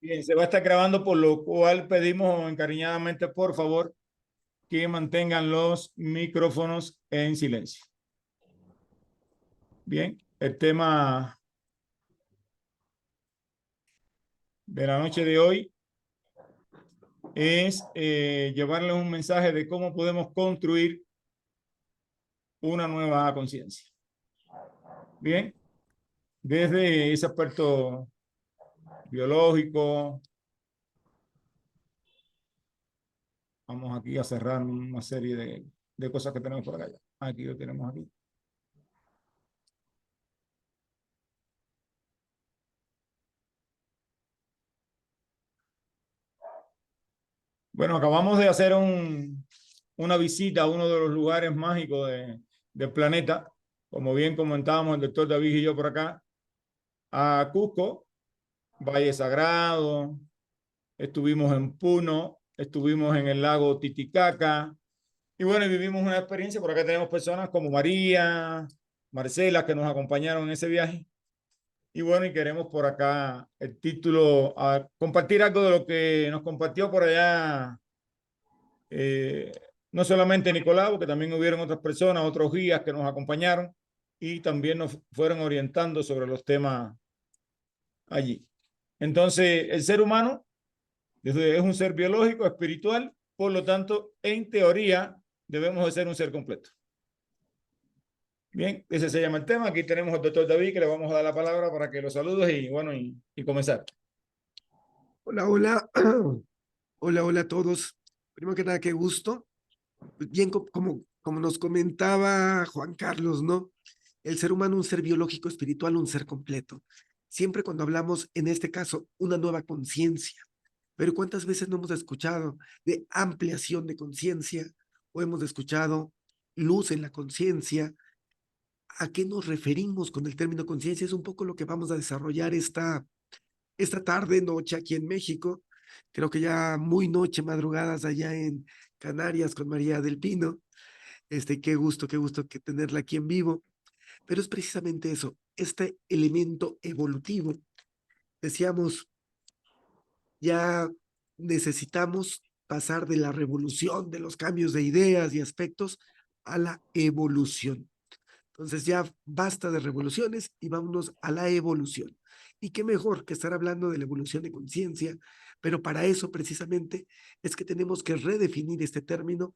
Bien, se va a estar grabando, por lo cual pedimos encariñadamente, por favor, que mantengan los micrófonos en silencio. Bien, el tema de la noche de hoy es llevarles un mensaje de cómo podemos construir una nueva conciencia. Bien, desde ese aspecto biológico, vamos aquí a cerrar una serie de cosas que tenemos por acá. Aquí lo tenemos aquí. Bueno, acabamos de hacer una visita a uno de los lugares mágicos del planeta, como bien comentábamos el doctor David y yo por acá, a Cusco, Valle Sagrado, estuvimos en Puno, estuvimos en el lago Titicaca, y bueno, vivimos una experiencia. Por acá tenemos personas como María, Marcela, que nos acompañaron en ese viaje. Y bueno, y queremos por acá el título, compartir algo de lo que nos compartió por allá. Eh, no solamente Nicolau, porque también hubieron otras personas, otros guías que nos acompañaron y también nos fueron orientando sobre los temas allí. Entonces, el ser humano es un ser biológico, espiritual, por lo tanto, en teoría, debemos de ser un ser completo. Bien, ese se llama el tema. Aquí tenemos al doctor David, que le vamos a dar la palabra para que lo saludes y bueno, y comenzar. Hola, hola. Hola, hola a todos. Primero que nada, qué gusto. Bien, como nos comentaba Juan Carlos, ¿no? El ser humano, un ser biológico, espiritual, un ser completo. Siempre cuando hablamos, en este caso, una nueva conciencia. Pero ¿cuántas veces no hemos escuchado de ampliación de conciencia o hemos escuchado luz en la conciencia? ¿A qué nos referimos con el término conciencia? Es un poco lo que vamos a desarrollar esta tarde, noche aquí en México. Creo que ya muy noche, madrugadas allá en Canarias con María del Pino. Qué gusto que tenerla aquí en vivo. Pero es precisamente eso, este elemento evolutivo. Decíamos, ya necesitamos pasar de la revolución, de los cambios de ideas y aspectos, a la evolución. Entonces ya basta de revoluciones y vámonos a la evolución. Y qué mejor que estar hablando de la evolución de conciencia, pero para eso precisamente es que tenemos que redefinir este término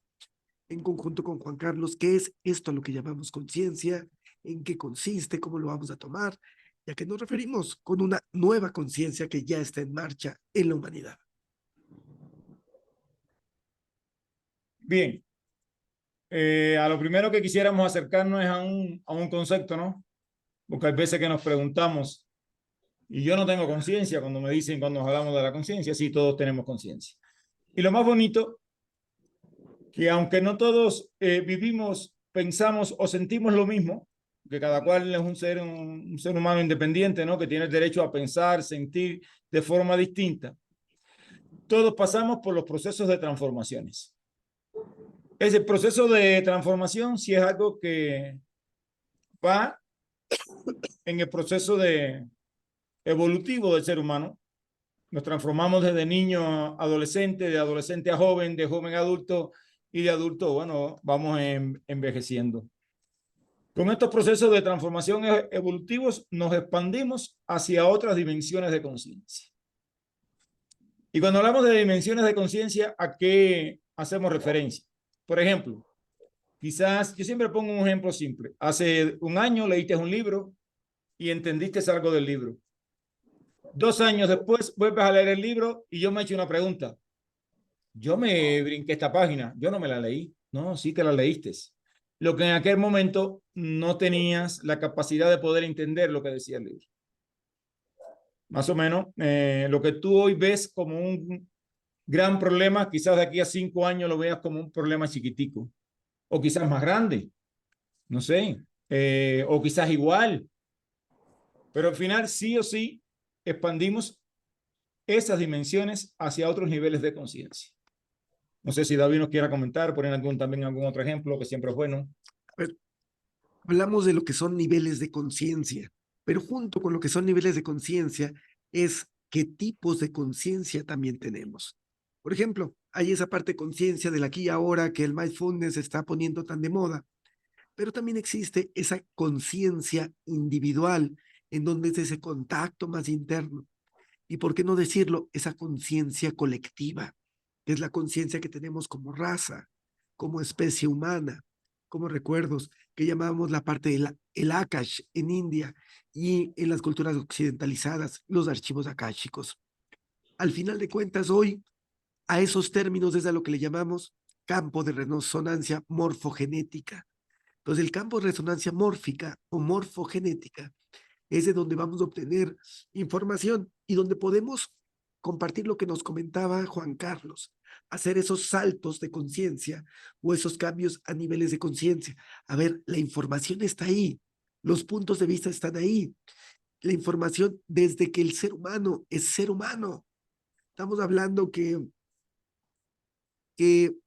en conjunto con Juan Carlos. ¿Qué es esto a lo que llamamos conciencia? ¿En qué consiste? ¿Cómo lo vamos a tomar? ¿Y a qué nos referimos con una nueva conciencia que ya está en marcha en la humanidad? Bien, a lo primero que quisiéramos acercarnos es a un concepto, ¿no? Porque hay veces que nos preguntamos, y yo no tengo conciencia cuando me dicen, cuando hablamos de la conciencia, sí, todos tenemos conciencia. Y lo más bonito, que aunque no todos vivimos, pensamos o sentimos lo mismo, que cada cual es un ser humano independiente, ¿no? Que tiene el derecho a pensar, sentir de forma distinta, todos pasamos por los procesos de transformaciones. Ese proceso de transformación sí es algo que va en el proceso evolutivo del ser humano. Nos transformamos desde niño a adolescente, de adolescente a joven, de joven a adulto y de adulto, bueno, vamos envejeciendo. Con estos procesos de transformación evolutivos nos expandimos hacia otras dimensiones de conciencia. Y cuando hablamos de dimensiones de conciencia, ¿a qué hacemos referencia? Por ejemplo, quizás, yo siempre pongo un ejemplo simple. Hace un año leíste un libro y entendiste algo del libro. 2 años después vuelves a leer el libro y yo me he hecho una pregunta. Yo me brinqué esta página, yo no me la leí. No, sí que la leíste. Lo que en aquel momento no tenías la capacidad de poder entender lo que decía el libro. Más o menos, lo que tú hoy ves como un gran problema, quizás de aquí a 5 años lo veas como un problema chiquitico, o quizás más grande, no sé, o quizás igual, pero al final sí o sí expandimos esas dimensiones hacia otros niveles de conciencia. No sé si David nos quiera comentar, poner también algún otro ejemplo que siempre es bueno. A ver, hablamos de lo que son niveles de conciencia, pero junto con lo que son niveles de conciencia es qué tipos de conciencia también tenemos. Por ejemplo, hay esa parte de conciencia del aquí y ahora que el mindfulness está poniendo tan de moda, pero también existe esa conciencia individual en donde es ese contacto más interno. Y por qué no decirlo, esa conciencia colectiva, que es la conciencia que tenemos como raza, como especie humana, como recuerdos, que llamábamos la parte del el Akash en India y en las culturas occidentalizadas, los archivos akáshicos. Al final de cuentas, hoy a esos términos es a lo que le llamamos campo de resonancia morfogenética. Entonces, el campo de resonancia mórfica o morfogenética es de donde vamos a obtener información y donde podemos compartir lo que nos comentaba Juan Carlos, hacer esos saltos de conciencia o esos cambios a niveles de conciencia. A ver, la información está ahí, los puntos de vista están ahí, la información desde que el ser humano es ser humano. Estamos hablando que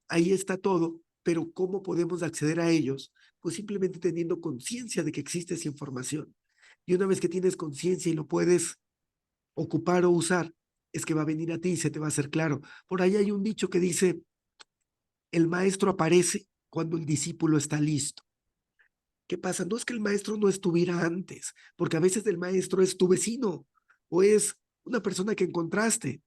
ahí está todo, pero ¿cómo podemos acceder a ellos? Pues simplemente teniendo conciencia de que existe esa información. Y una vez que tienes conciencia y lo puedes ocupar o usar, es que va a venir a ti y se te va a hacer claro. Por ahí hay un dicho que dice, el maestro aparece cuando el discípulo está listo. ¿Qué pasa? No es que el maestro no estuviera antes, porque a veces el maestro es tu vecino o es una persona que encontraste,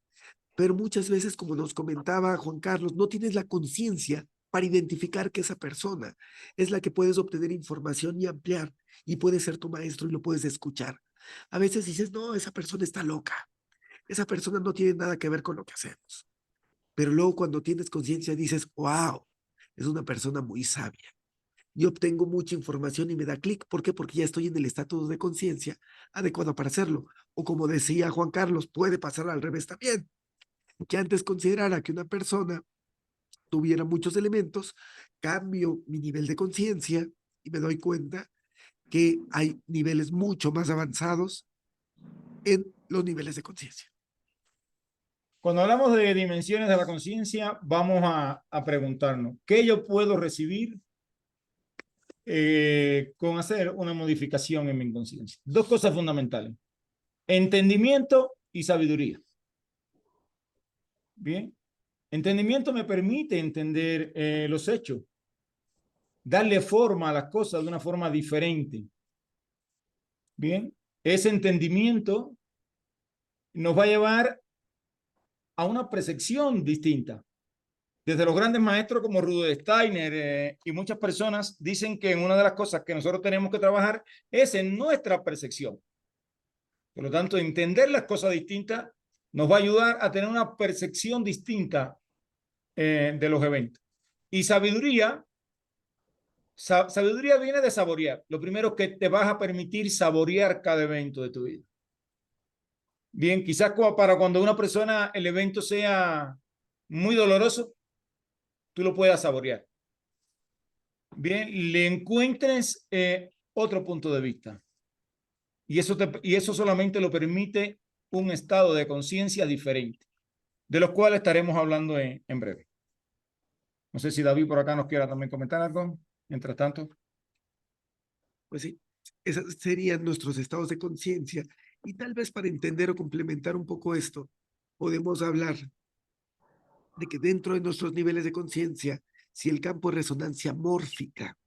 pero muchas veces, como nos comentaba Juan Carlos, no tienes la conciencia para identificar que esa persona es la que puedes obtener información y ampliar y puede ser tu maestro y lo puedes escuchar. A veces dices, no, esa persona está loca, esa persona no tiene nada que ver con lo que hacemos. Pero luego cuando tienes conciencia dices, wow, es una persona muy sabia. Yo obtengo mucha información y me da clic. ¿Por qué? Porque ya estoy en el estatus de conciencia adecuado para hacerlo. O como decía Juan Carlos, puede pasar al revés también. Que antes considerara que una persona tuviera muchos elementos, cambio mi nivel de conciencia y me doy cuenta que hay niveles mucho más avanzados en los niveles de conciencia. Cuando hablamos de dimensiones de la conciencia, vamos a preguntarnos, ¿qué yo puedo recibir con hacer una modificación en mi conciencia? Dos cosas fundamentales, entendimiento y sabiduría. Bien, entendimiento me permite entender los hechos, darle forma a las cosas de una forma diferente. Bien, ese entendimiento nos va a llevar a una percepción distinta. Desde los grandes maestros como Rudolf Steiner y muchas personas dicen que una de las cosas que nosotros tenemos que trabajar es en nuestra percepción. Por lo tanto, entender las cosas distintas nos va a ayudar a tener una percepción distinta de los eventos. Y sabiduría viene de saborear. Lo primero que te vas a permitir saborear cada evento de tu vida. Bien, quizás para cuando una persona el evento sea muy doloroso, tú lo puedas saborear. Bien, le encuentres otro punto de vista. Y eso solamente lo permite un estado de conciencia diferente, de los cuales estaremos hablando en breve. No sé si David por acá nos quiera también comentar algo. Mientras tanto. Pues sí, esos serían nuestros estados de conciencia. Y tal vez para entender o complementar un poco esto, podemos hablar de que dentro de nuestros niveles de conciencia, si el campo de resonancia mórfica,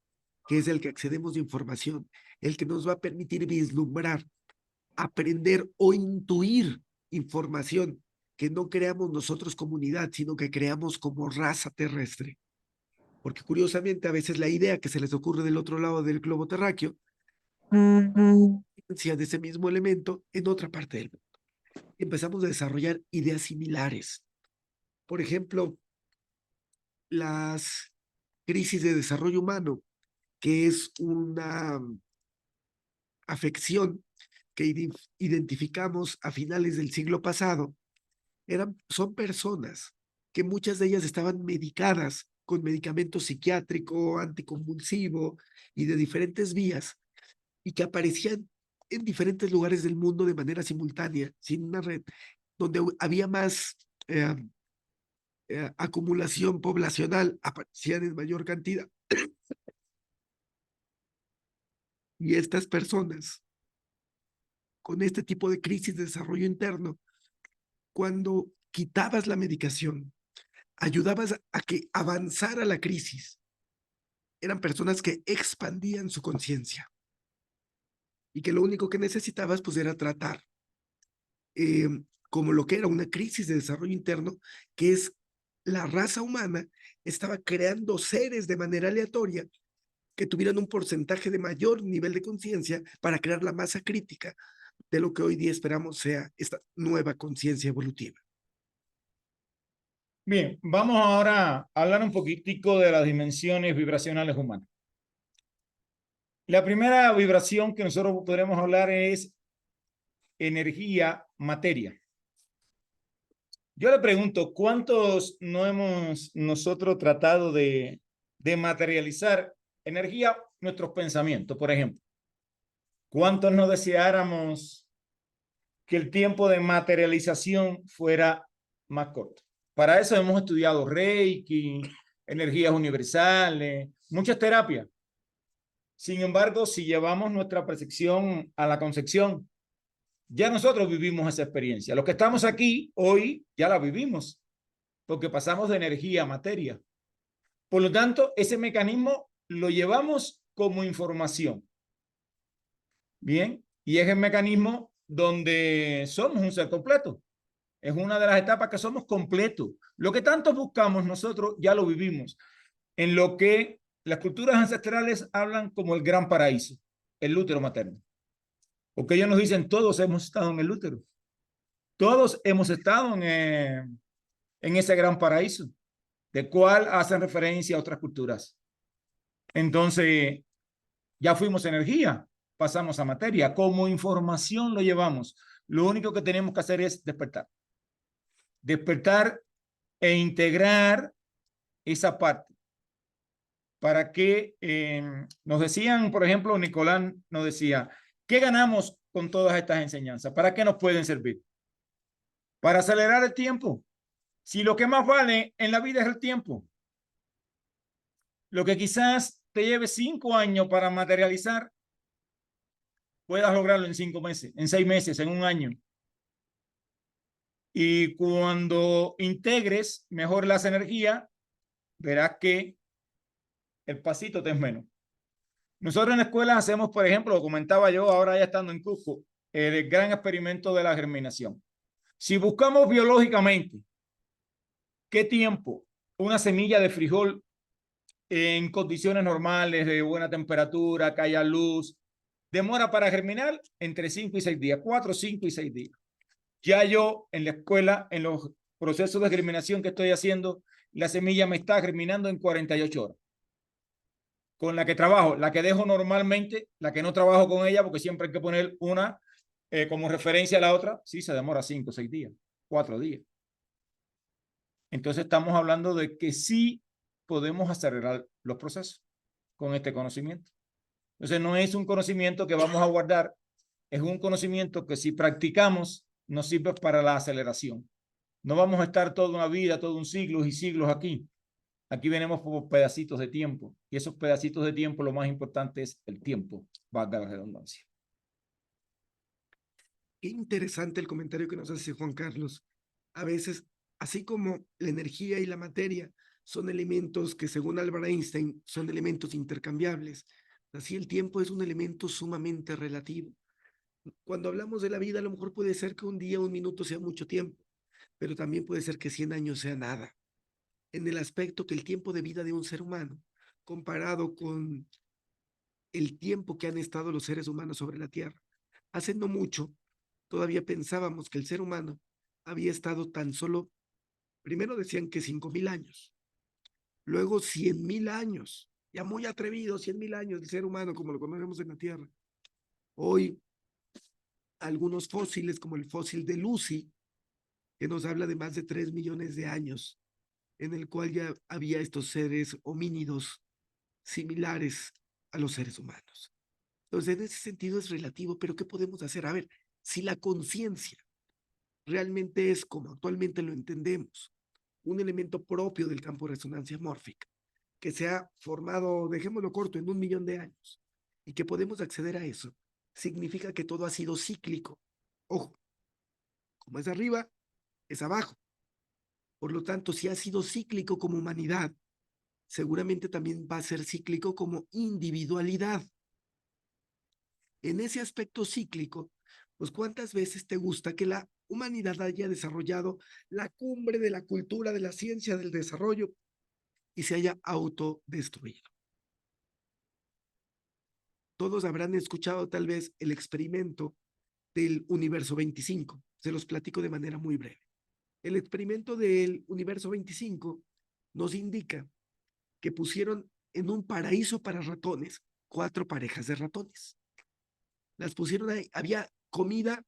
que es el que accedemos de información, el que nos va a permitir vislumbrar, aprender o intuir información que no creamos nosotros como unidad, sino que creamos como raza terrestre. Porque curiosamente a veces la idea que se les ocurre del otro lado del globo terráqueo de ese mismo elemento en otra parte del mundo. Empezamos a desarrollar ideas similares. Por ejemplo, las crisis de desarrollo humano, que es una afección que identificamos a finales del siglo pasado, son personas que muchas de ellas estaban medicadas con medicamento psiquiátrico, anticonvulsivo y de diferentes vías, y que aparecían en diferentes lugares del mundo de manera simultánea, sin una red, donde había más acumulación poblacional, aparecían en mayor cantidad. Y estas personas, con este tipo de crisis de desarrollo interno, cuando quitabas la medicación, ayudabas a que avanzara la crisis. Eran personas que expandían su conciencia y que lo único que necesitabas pues era tratar eh, como lo que era una crisis de desarrollo interno, que es la raza humana estaba creando seres de manera aleatoria que tuvieran un porcentaje de mayor nivel de conciencia para crear la masa crítica de lo que hoy día esperamos sea esta nueva conciencia evolutiva. Bien, vamos ahora a hablar un poquitico de las dimensiones vibracionales humanas. La primera vibración que nosotros podremos hablar es energía, materia. Yo le pregunto, ¿cuántos no hemos nosotros tratado de materializar energía? Nuestros pensamientos, por ejemplo. ¿Cuántos no deseáramos que el tiempo de materialización fuera más corto? Para eso hemos estudiado Reiki, energías universales, muchas terapias. Sin embargo, si llevamos nuestra percepción a la concepción, ya nosotros vivimos esa experiencia. Los que estamos aquí hoy ya la vivimos, porque pasamos de energía a materia. Por lo tanto, ese mecanismo lo llevamos como información. Bien, y es el mecanismo donde somos un ser completo. Es una de las etapas que somos completos. Lo que tanto buscamos nosotros ya lo vivimos. En lo que las culturas ancestrales hablan como el gran paraíso, el útero materno. Porque ellos nos dicen, todos hemos estado en el útero. Todos hemos estado en ese gran paraíso, del cual hacen referencia a otras culturas. Entonces, ya fuimos energía, pasamos a materia. Como información lo llevamos. Lo único que tenemos que hacer es despertar. Despertar e integrar esa parte. Para que nos decían, por ejemplo, Nicolás nos decía, ¿qué ganamos con todas estas enseñanzas? ¿Para qué nos pueden servir? Para acelerar el tiempo. Si lo que más vale en la vida es el tiempo, lo que quizás te lleve 5 años para materializar, puedas lograrlo en 5 meses, en 6 meses, en un año. Y cuando integres mejor las energías, verás que el pasito te es menos. Nosotros en la escuela hacemos, por ejemplo, lo comentaba yo ahora ya estando en Cusco, el gran experimento de la germinación. Si buscamos biológicamente qué tiempo una semilla de frijol en condiciones normales, de buena temperatura, que haya luz, demora para germinar entre 5 y 6 días, 4, 5 y 6 días. Ya yo en la escuela, en los procesos de germinación que estoy haciendo, la semilla me está germinando en 48 horas. Con la que trabajo, la que dejo normalmente, la que no trabajo con ella, porque siempre hay que poner una como referencia a la otra, sí, se demora 5, 6 días, 4 días. Entonces estamos hablando de que sí podemos acelerar los procesos con este conocimiento. Entonces no es un conocimiento que vamos a guardar, es un conocimiento que si practicamos nos sirve para la aceleración. No vamos a estar toda una vida, todo un siglo y siglos aquí. Aquí venimos por pedacitos de tiempo y esos pedacitos de tiempo lo más importante es el tiempo, valga la redundancia. Qué interesante el comentario que nos hace Juan Carlos. A veces, así como la energía y la materia son elementos que según Albert Einstein son elementos intercambiables, así el tiempo es un elemento sumamente relativo. Cuando hablamos de la vida, a lo mejor puede ser que un día, un minuto sea mucho tiempo, pero también puede ser que 100 años sea nada. En el aspecto que el tiempo de vida de un ser humano, comparado con el tiempo que han estado los seres humanos sobre la Tierra, hace no mucho, todavía pensábamos que el ser humano había estado tan solo, primero decían que 5.000 años, luego 100.000 años, ya muy atrevido, 100.000 años del ser humano como lo conocemos en la Tierra. Hoy, algunos fósiles, como el fósil de Lucy, que nos habla de más de 3 millones de años, en el cual ya había estos seres homínidos similares a los seres humanos. Entonces, en ese sentido es relativo, pero ¿qué podemos hacer? A ver, si la conciencia realmente es como actualmente lo entendemos, un elemento propio del campo de resonancia mórfica, que se ha formado, dejémoslo corto, en 1.000.000 de años, y que podemos acceder a eso, significa que todo ha sido cíclico. Ojo, como es arriba, es abajo. Por lo tanto, si ha sido cíclico como humanidad, seguramente también va a ser cíclico como individualidad. En ese aspecto cíclico, pues ¿cuántas veces te gusta que la humanidad haya desarrollado la cumbre de la cultura, de la ciencia, del desarrollo y se haya autodestruido? Todos habrán escuchado tal vez el experimento del universo 25. Se los platico de manera muy breve. El experimento del universo 25 nos indica que pusieron en un paraíso para ratones 4 parejas de ratones. Las pusieron ahí, había comida,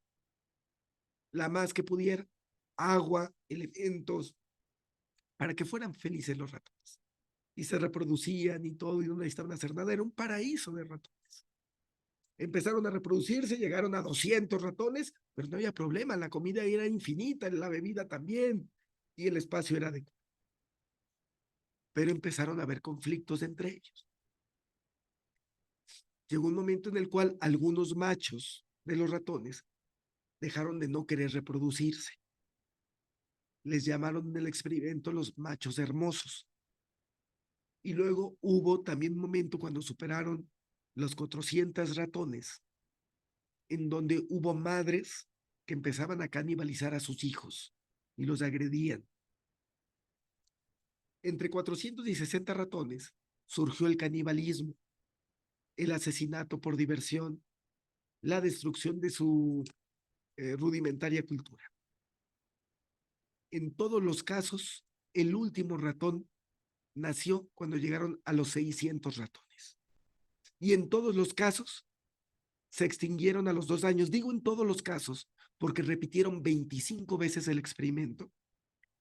la más que pudiera, agua, elementos, para que fueran felices los ratones. Y se reproducían y todo, y no necesitaban hacer nada, era un paraíso de ratones. Empezaron a reproducirse, llegaron a 200 ratones, pero no había problema, la comida era infinita, la bebida también, y el espacio era adecuado. Pero empezaron a haber conflictos entre ellos. Llegó un momento en el cual algunos machos de los ratones dejaron de no querer reproducirse. Les llamaron en el experimento los machos hermosos. Y luego hubo también un momento cuando superaron los 400 ratones, en donde hubo madres que empezaban a canibalizar a sus hijos y los agredían. Entre 460 ratones surgió el canibalismo, el asesinato por diversión, la destrucción de su rudimentaria cultura. En todos los casos, el último ratón nació cuando llegaron a los 600 ratones. Y en todos los casos, se extinguieron a los 2 años. Digo en todos los casos, porque repitieron 25 veces el experimento.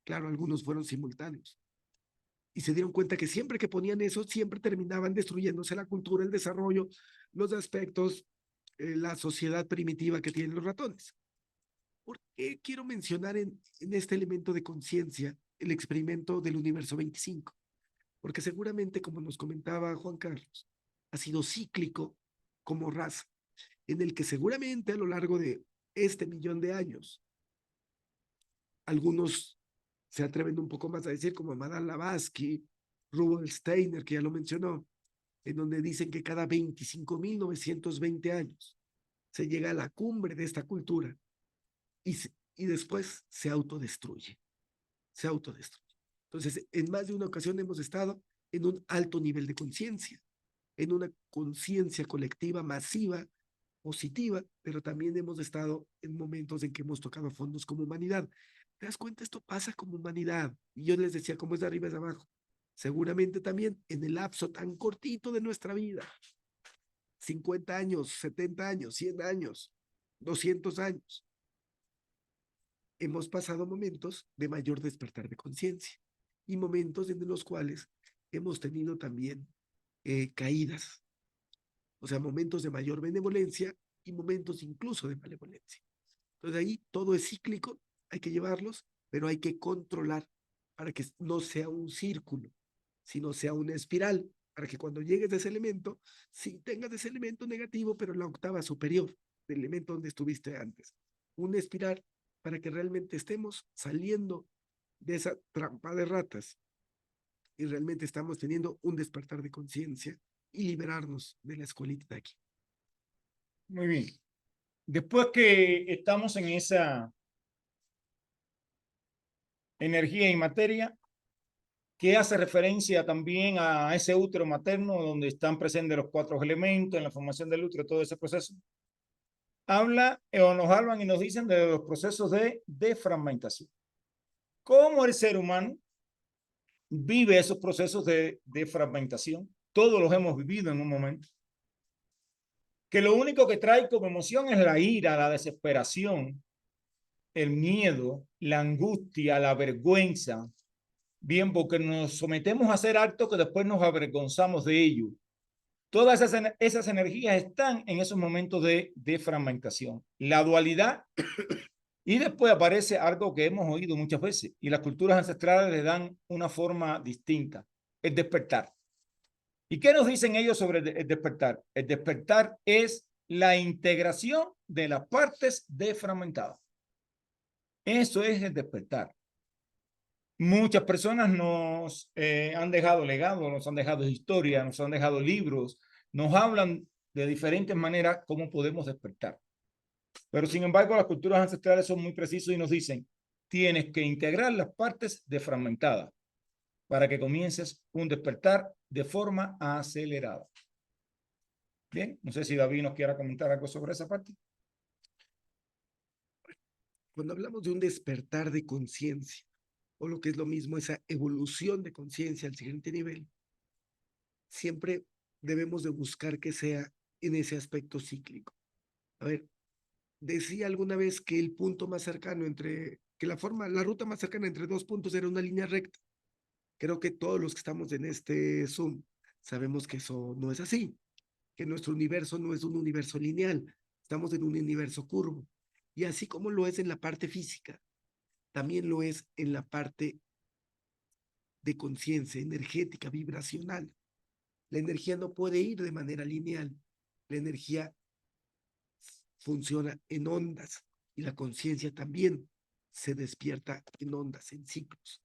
Claro, algunos fueron simultáneos. Y se dieron cuenta que siempre que ponían eso, siempre terminaban destruyéndose la cultura, el desarrollo, los aspectos, la sociedad primitiva que tienen los ratones. ¿Por qué quiero mencionar en este elemento de conciencia el experimento del universo 25? Porque seguramente, como nos comentaba Juan Carlos, ha sido cíclico como raza, en el que seguramente a lo largo de este millón de años, algunos se atreven un poco más a decir, como Madame Blavatsky, Rudolf Steiner, que ya lo mencionó, en donde dicen que cada 25.920 años se llega a la cumbre de esta cultura y después se autodestruye, se autodestruye. Entonces, en más de una ocasión hemos estado en un alto nivel de conciencia, en una conciencia colectiva masiva, positiva, pero también hemos estado en momentos en que hemos tocado fondos como humanidad. ¿Te das cuenta? Esto pasa como humanidad. Y yo les decía, como es de arriba es de abajo. Seguramente también en el lapso tan cortito de nuestra vida, 50 años, 70 años, 100 años, 200 años, hemos pasado momentos de mayor despertar de conciencia y momentos en los cuales hemos tenido también caídas, o sea, momentos de mayor benevolencia y momentos incluso de malevolencia. Entonces ahí todo es cíclico, hay que llevarlos, pero hay que controlar para que no sea un círculo, sino sea una espiral, para que cuando llegues a ese elemento, sí tengas ese elemento negativo, pero la octava superior del elemento donde estuviste antes. Una espiral para que realmente estemos saliendo de esa trampa de ratas y realmente estamos teniendo un despertar de conciencia y liberarnos de la escuelita de aquí. Muy bien. Después que estamos en esa energía y materia, que hace referencia también a ese útero materno donde están presentes los 4 elementos en la formación del útero, todo ese proceso, habla o nos hablan y nos dicen de los procesos de fragmentación. ¿Cómo el ser humano vive esos procesos de fragmentación? Todos los hemos vivido en un momento. Que lo único que trae como emoción es la ira, la desesperación, el miedo, la angustia, la vergüenza. Bien, porque nos sometemos a hacer actos que después nos avergonzamos de ello. Todas esas energías están en esos momentos de fragmentación. La dualidad, y después aparece algo que hemos oído muchas veces, y las culturas ancestrales le dan una forma distinta, el despertar. ¿Y qué nos dicen ellos sobre el despertar? El despertar es la integración de las partes desfragmentadas. Eso es el despertar. Muchas personas nos han dejado legado, nos han dejado historia, nos han dejado libros, nos hablan de diferentes maneras cómo podemos despertar. Pero sin embargo, las culturas ancestrales son muy precisos y nos dicen, tienes que integrar las partes desfragmentadas para que comiences un despertar de forma acelerada. Bien, no sé si David nos quiera comentar algo sobre esa parte. Cuando hablamos de un despertar de conciencia, o lo que es lo mismo, esa evolución de conciencia al siguiente nivel, siempre debemos de buscar que sea en ese aspecto cíclico. A ver, decía alguna vez que el punto más cercano que la ruta más cercana entre dos puntos era una línea recta. Creo que todos los que estamos en este Zoom sabemos que eso no es así, que nuestro universo no es un universo lineal, estamos en un universo curvo. Y así como lo es en la parte física, también lo es en la parte de conciencia energética, vibracional. La energía no puede ir de manera lineal. La energía funciona en ondas y la conciencia también se despierta en ondas, en ciclos.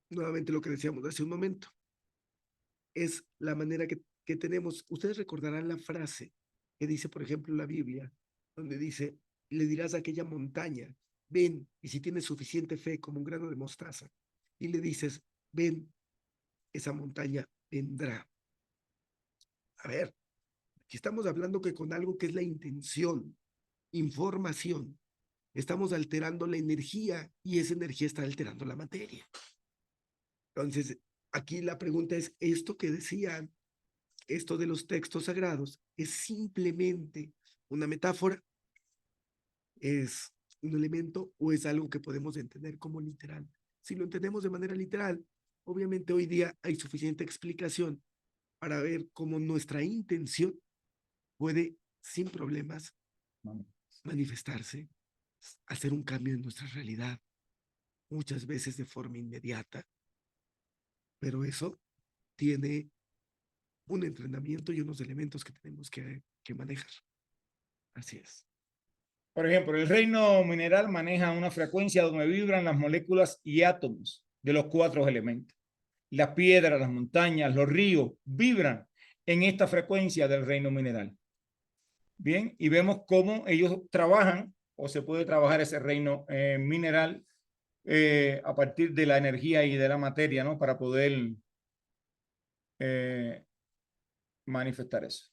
Nuevamente lo que decíamos hace un momento, es la manera que tenemos. Ustedes recordarán la frase que dice, por ejemplo, la Biblia, donde dice, le dirás a aquella montaña, ven, y si tienes suficiente fe como un grano de mostaza, y le dices, ven, esa montaña vendrá. A ver, aquí estamos hablando que con algo que es la intención, información, estamos alterando la energía y esa energía está alterando la materia. Entonces, aquí la pregunta es, esto que decían, esto de los textos sagrados, ¿es simplemente una metáfora? ¿Es un elemento o es algo que podemos entender como literal? Si lo entendemos de manera literal, obviamente hoy día hay suficiente explicación para ver cómo nuestra intención puede, sin problemas, manifestarse, hacer un cambio en nuestra realidad, muchas veces de forma inmediata, pero eso tiene un entrenamiento y unos elementos que tenemos que manejar. Así es. Por ejemplo, el reino mineral maneja una frecuencia donde vibran las moléculas y átomos de los 4 elementos. Las piedras, las montañas, los ríos vibran en esta frecuencia del reino mineral. Bien, y vemos cómo ellos trabajan o se puede trabajar ese reino mineral a partir de la energía y de la materia, ¿no? Para poder manifestar eso.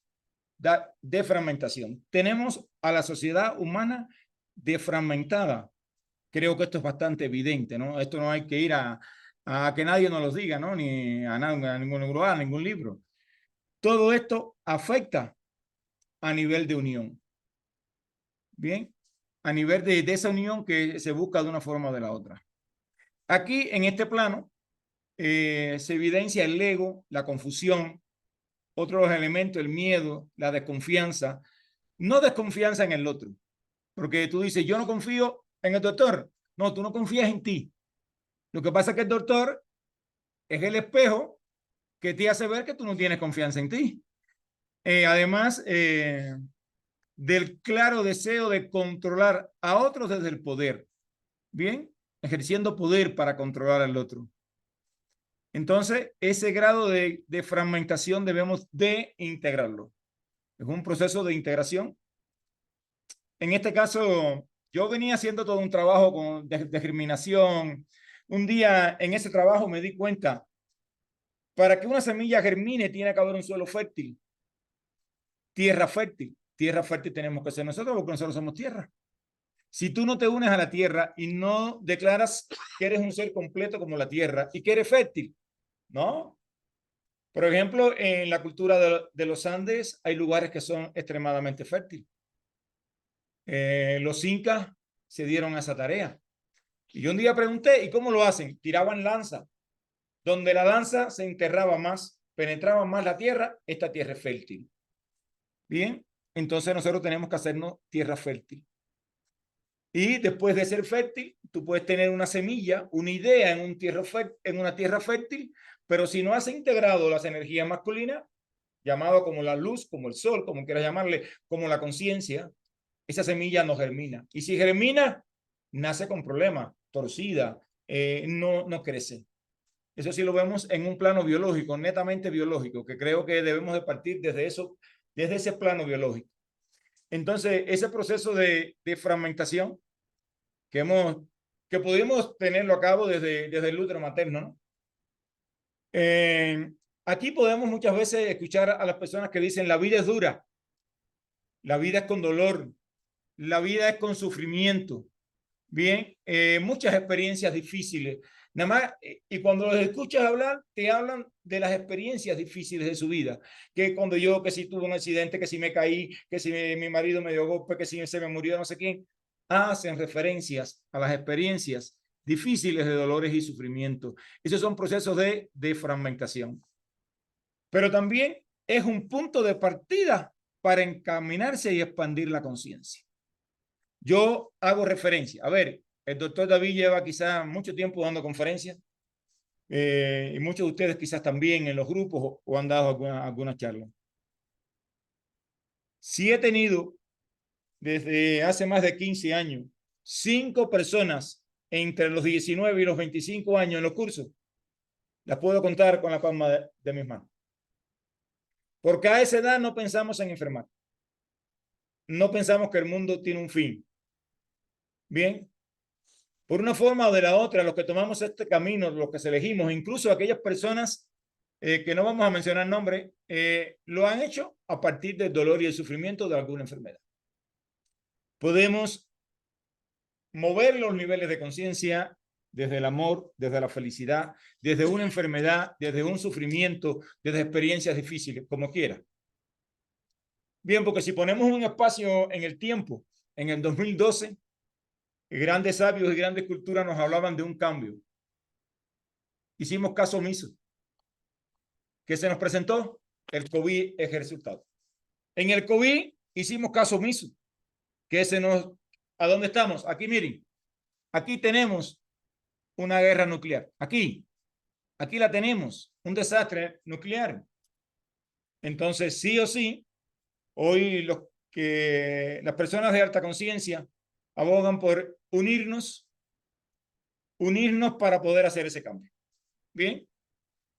De fragmentación. Tenemos a la sociedad humana defragmentada. Creo que esto es bastante evidente, ¿no? Esto no hay que ir a que nadie nos lo diga, ¿no? Ni a ningún lugar, a ningún libro. Todo esto afecta a nivel de unión. Bien, a nivel de esa unión que se busca de una forma o de la otra. Aquí, en este plano, se evidencia el ego, la confusión, otros elementos, el miedo, la desconfianza. No desconfianza en el otro, porque tú dices, yo no confío en el doctor. No, tú no confías en ti. Lo que pasa es que el doctor es el espejo que te hace ver que tú no tienes confianza en ti. Además, del claro deseo de controlar a otros desde el poder. Bien, ejerciendo poder para controlar al otro. Entonces, ese grado de fragmentación debemos de integrarlo. Es un proceso de integración. En este caso, yo venía haciendo todo un trabajo de germinación. Un día en ese trabajo me di cuenta, para que una semilla germine tiene que haber un suelo fértil, tierra fértil. Tierra fértil tenemos que ser nosotros porque nosotros somos tierra. Si tú no te unes a la tierra y no declaras que eres un ser completo como la tierra y que eres fértil, ¿no? Por ejemplo, en la cultura de los Andes hay lugares que son extremadamente fértiles. Los incas se dieron a esa tarea. Y yo un día pregunté, ¿y cómo lo hacen? Tiraban lanza. Donde la lanza se enterraba más, penetraba más la tierra, esta tierra es fértil. Bien, entonces nosotros tenemos que hacernos tierra fértil. Y después de ser fértil, tú puedes tener una semilla, una idea en una tierra fértil, pero si no has integrado las energías masculinas, llamado como la luz, como el sol, como quieras llamarle, como la conciencia, esa semilla no germina. Y si germina, nace con problemas, torcida, no crece. Eso sí lo vemos en un plano biológico, netamente biológico, que creo que debemos de partir desde eso, desde ese plano biológico. Entonces, ese proceso de fragmentación que pudimos tenerlo a cabo desde el útero materno, ¿no? Aquí podemos muchas veces escuchar a las personas que dicen la vida es dura, la vida es con dolor, la vida es con sufrimiento. Bien, muchas experiencias difíciles. Nada más, y cuando los escuchas hablar, te hablan de las experiencias difíciles de su vida. Que cuando yo, que si tuve un accidente, que si me caí, que si mi marido me dio golpe, que si se me murió no sé quién. Hacen referencias a las experiencias difíciles de dolores y sufrimiento. Esos son procesos de fragmentación. Pero también es un punto de partida para encaminarse y expandir la conciencia. Yo hago referencia. A ver, el doctor David lleva quizás mucho tiempo dando conferencias y muchos de ustedes quizás también en los grupos o han dado alguna charla. Si he tenido desde hace más de 15 años 5 personas entre los 19 y los 25 años en los cursos, las puedo contar con la palma de mis manos. Porque a esa edad no pensamos en enfermar. No pensamos que el mundo tiene un fin. Bien, por una forma o de la otra, los que tomamos este camino, los que se elegimos, incluso aquellas personas que no vamos a mencionar nombre, lo han hecho a partir del dolor y el sufrimiento de alguna enfermedad. Podemos mover los niveles de conciencia desde el amor, desde la felicidad, desde una enfermedad, desde un sufrimiento, desde experiencias difíciles, como quiera. Bien, porque si ponemos un espacio en el tiempo, en el 2012, grandes sabios y grandes culturas nos hablaban de un cambio. Hicimos caso omiso. ¿Qué se nos presentó? El COVID es el resultado. En el COVID hicimos caso omiso. ¿A dónde estamos? Aquí miren, aquí tenemos una guerra nuclear. Aquí la tenemos, un desastre nuclear. Entonces, sí o sí, hoy las personas de alta conciencia abogan por unirnos para poder hacer ese cambio. Bien,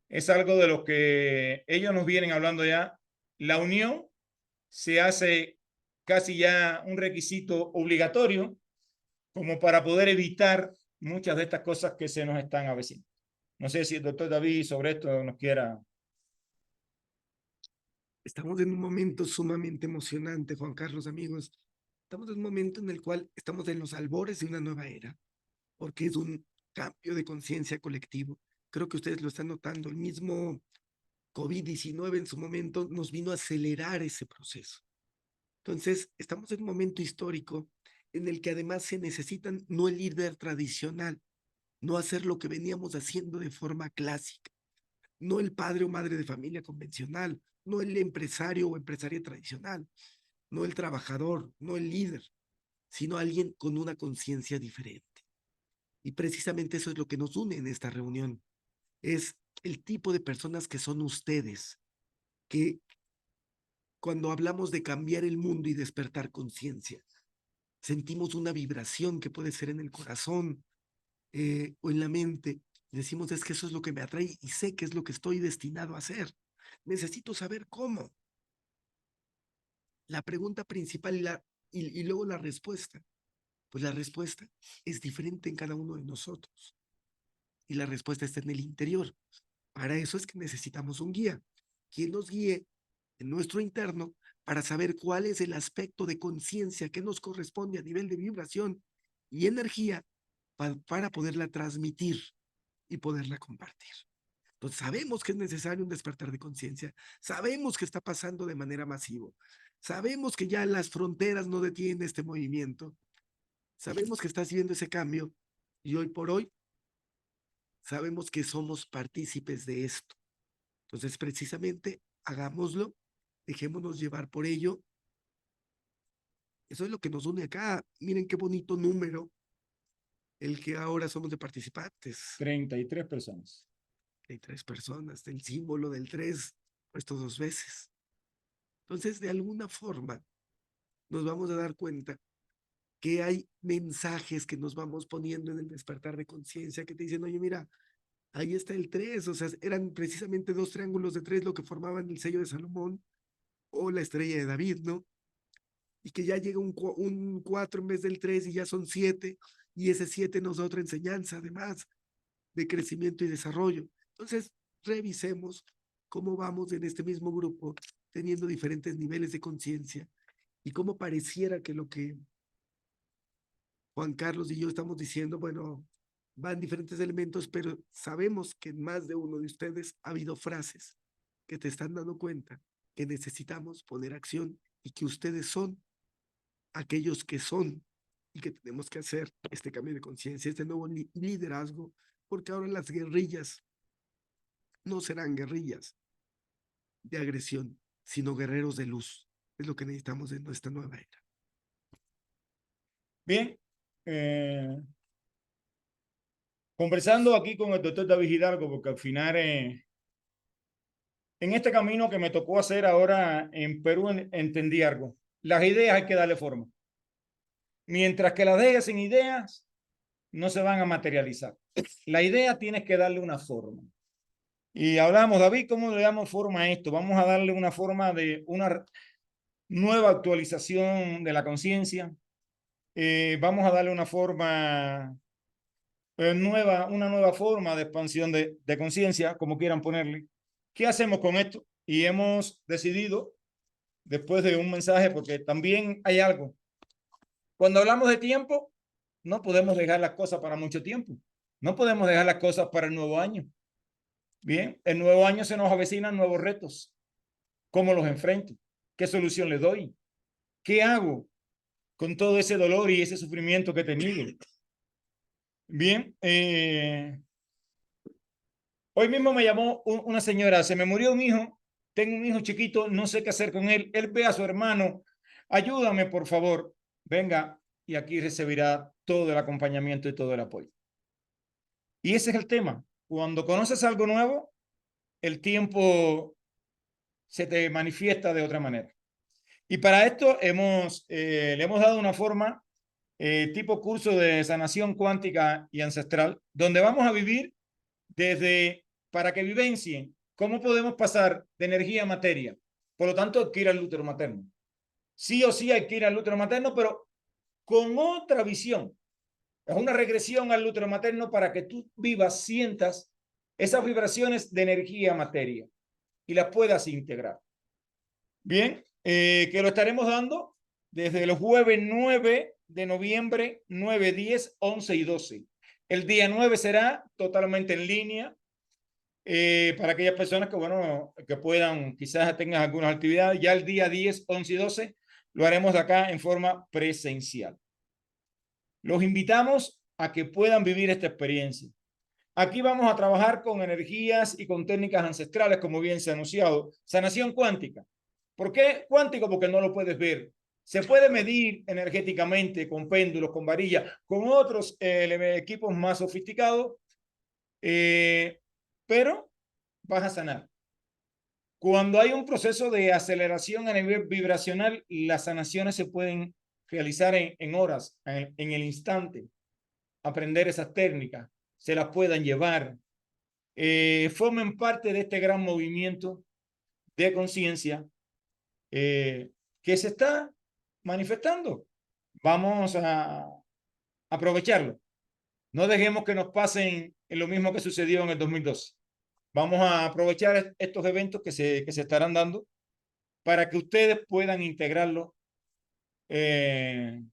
es algo de lo que ellos nos vienen hablando ya. La unión se hace casi ya un requisito obligatorio como para poder evitar muchas de estas cosas que se nos están avecinando. No sé si el doctor David sobre esto nos quiera. Estamos en un momento sumamente emocionante, Juan Carlos, amigos. Estamos en un momento en el cual estamos en los albores de una nueva era, porque es un cambio de conciencia colectivo. Creo que ustedes lo están notando. El mismo COVID-19 en su momento nos vino a acelerar ese proceso. Entonces, estamos en un momento histórico en el que además se necesitan no el líder tradicional, no hacer lo que veníamos haciendo de forma clásica, no el padre o madre de familia convencional, no el empresario o empresaria tradicional, no el trabajador, no el líder, sino alguien con una conciencia diferente. Y precisamente eso es lo que nos une en esta reunión. Es el tipo de personas que son ustedes, que cuando hablamos de cambiar el mundo y despertar conciencia, sentimos una vibración que puede ser en el corazón o en la mente. Decimos, es que eso es lo que me atrae y sé que es lo que estoy destinado a hacer. Necesito saber cómo. La pregunta principal y luego la respuesta. Pues la respuesta es diferente en cada uno de nosotros. Y la respuesta está en el interior. Para eso es que necesitamos un guía. Quien nos guíe en nuestro interno para saber cuál es el aspecto de conciencia que nos corresponde a nivel de vibración y energía para poderla transmitir y poderla compartir. Entonces sabemos que es necesario un despertar de conciencia, sabemos que está pasando de manera masiva, sabemos que ya las fronteras no detienen este movimiento, sabemos que está haciendo ese cambio y hoy por hoy sabemos que somos partícipes de esto. Entonces precisamente hagámoslo, dejémonos llevar por ello. Eso es lo que nos une acá. Miren qué bonito número el que ahora somos de participantes. 33 personas. Hay 3 personas, el símbolo del 3 puesto 2 veces. Entonces, de alguna forma, nos vamos a dar cuenta que hay mensajes que nos vamos poniendo en el despertar de conciencia que te dicen, oye, mira, ahí está el 3, o sea, eran precisamente dos triángulos de 3 lo que formaban el sello de Salomón o la estrella de David, ¿no? Y que ya llega un 4 en vez del 3 y ya son 7, y ese 7 nos da otra enseñanza, además de crecimiento y desarrollo. Entonces, revisemos cómo vamos en este mismo grupo, teniendo diferentes niveles de conciencia y cómo pareciera que lo que Juan Carlos y yo estamos diciendo, bueno, van diferentes elementos, pero sabemos que en más de uno de ustedes ha habido frases que te están dando cuenta que necesitamos poner acción y que ustedes son aquellos que son y que tenemos que hacer este cambio de conciencia, este nuevo liderazgo, porque ahora las guerrillas no serán guerrillas de agresión, sino guerreros de luz. Es lo que necesitamos en nuestra nueva era. Bien, conversando aquí con el doctor David Hidalgo, porque al final en este camino que me tocó hacer ahora en Perú entendí algo. Las ideas hay que darle forma. Mientras que las dejes sin ideas, no se van a materializar. La idea tienes que darle una forma. Y hablamos, David, ¿cómo le damos forma a esto? Vamos a darle una forma de una nueva actualización de la conciencia. Vamos a darle una forma una nueva forma de expansión de conciencia, como quieran ponerle. ¿Qué hacemos con esto? Y hemos decidido, después de un mensaje, porque también hay algo. Cuando hablamos de tiempo, no podemos dejar las cosas para mucho tiempo. No podemos dejar las cosas para el nuevo año. Bien, el nuevo año se nos avecinan nuevos retos. ¿Cómo los enfrento? ¿Qué solución le doy? ¿Qué hago con todo ese dolor y ese sufrimiento que he tenido? Bien, hoy mismo me llamó una señora, se me murió un hijo, tengo un hijo chiquito, no sé qué hacer con él, él ve a su hermano, ayúdame por favor, venga y aquí recibirá todo el acompañamiento y todo el apoyo. Y ese es el tema, cuando conoces algo nuevo, el tiempo se te manifiesta de otra manera. Y para esto le hemos dado una forma tipo curso de sanación cuántica y ancestral, donde vamos a vivir desde para que vivencien cómo podemos pasar de energía a materia. Por lo tanto, hay que ir al útero materno. Sí o sí hay que ir al útero materno, pero con otra visión. Es una regresión al útero materno para que tú vivas, sientas esas vibraciones de energía a materia y las puedas integrar. Bien, que lo estaremos dando desde el jueves 9 de noviembre, 9, 10, 11 y 12. El día 9 será totalmente en línea para aquellas personas que, bueno, que puedan, quizás tengan algunas actividades. Ya el día 10, 11 y 12 lo haremos acá en forma presencial. Los invitamos a que puedan vivir esta experiencia. Aquí vamos a trabajar con energías y con técnicas ancestrales, como bien se ha anunciado. Sanación cuántica. ¿Por qué cuántico? Porque no lo puedes ver. Se puede medir energéticamente con péndulos, con varillas, con otros equipos más sofisticados, pero vas a sanar. Cuando hay un proceso de aceleración a nivel vibracional, las sanaciones se pueden realizar en horas, en el instante. Aprender esas técnicas, se las puedan llevar, formen parte de este gran movimiento de conciencia que se está manifestando. Vamos a aprovecharlo. No dejemos que nos pasen en lo mismo que sucedió en el 2012. Vamos a aprovechar estos eventos que se estarán dando para que ustedes puedan integrarlo y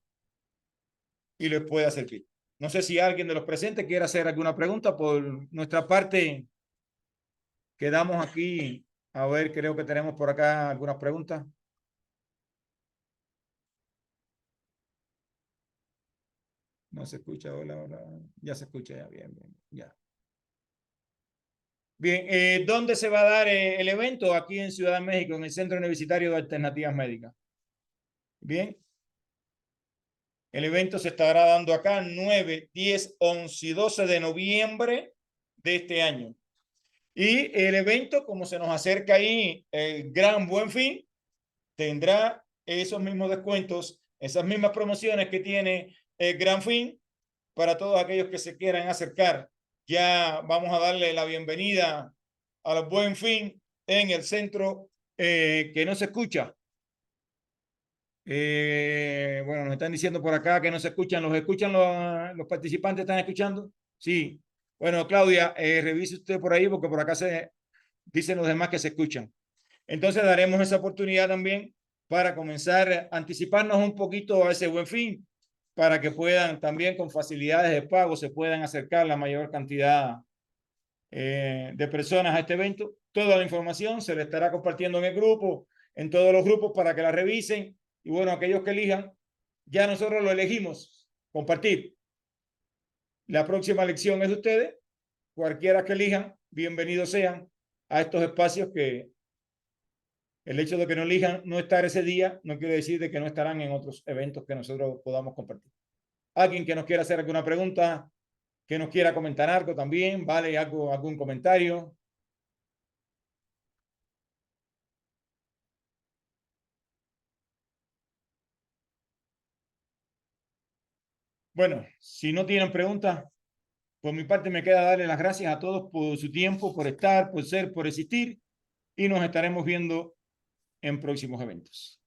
les pueda servir. No sé si alguien de los presentes quiere hacer alguna pregunta. Por nuestra parte, quedamos aquí. A ver, creo que tenemos por acá algunas preguntas. No se escucha, hola, hola. Ya se escucha, ya, bien, bien, ya. Bien, ¿dónde se va a dar el evento? Aquí en Ciudad de México, en el Centro Universitario de Alternativas Médicas. Bien. El evento se estará dando acá 9, 10, 11 y 12 de noviembre de este año. Y el evento, como se nos acerca ahí el gran Buen Fin, tendrá esos mismos descuentos, esas mismas promociones que tiene el Gran Fin para todos aquellos que se quieran acercar. Ya vamos a darle la bienvenida al Buen Fin en el centro que no se escucha. Bueno, nos están diciendo por acá que no se escuchan. ¿Los escuchan los participantes? ¿Están escuchando? Sí. Bueno, Claudia, revise usted por ahí porque por acá se dicen los demás que se escuchan. Entonces daremos esa oportunidad también para comenzar a anticiparnos un poquito a ese Buen Fin, para que puedan también con facilidades de pago se puedan acercar la mayor cantidad de personas a este evento. Toda la información se le estará compartiendo en el grupo, en todos los grupos para que la revisen. Y bueno, aquellos que elijan, ya nosotros lo elegimos, compartir. La próxima elección es de ustedes. Cualquiera que elijan, bienvenidos sean a estos espacios que el hecho de que no elijan no estar ese día no quiere decir de que no estarán en otros eventos que nosotros podamos compartir. Alguien que nos quiera hacer alguna pregunta, que nos quiera comentar algo también, ¿vale? Algún comentario. Bueno, si no tienen preguntas, por mi parte me queda darle las gracias a todos por su tiempo, por estar, por ser, por existir y nos estaremos viendo en próximos eventos.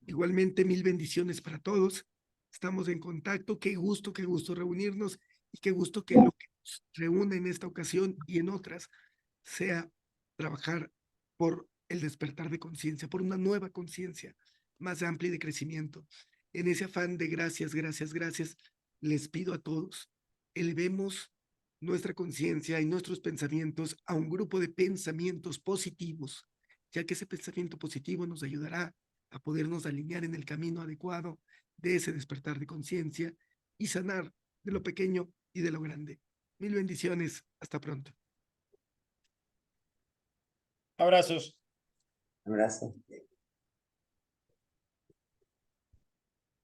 Igualmente, mil bendiciones para todos. Estamos en contacto. Qué gusto reunirnos y qué gusto que lo que nos reúne en esta ocasión y en otras sea trabajar por el despertar de conciencia, por una nueva conciencia más amplia y de crecimiento. En ese afán de gracias, gracias, gracias, les pido a todos, elevemos nuestra conciencia y nuestros pensamientos a un grupo de pensamientos positivos, ya que ese pensamiento positivo nos ayudará a podernos alinear en el camino adecuado de ese despertar de conciencia y sanar de lo pequeño y de lo grande. Mil bendiciones. Hasta pronto. Abrazos. Abrazo.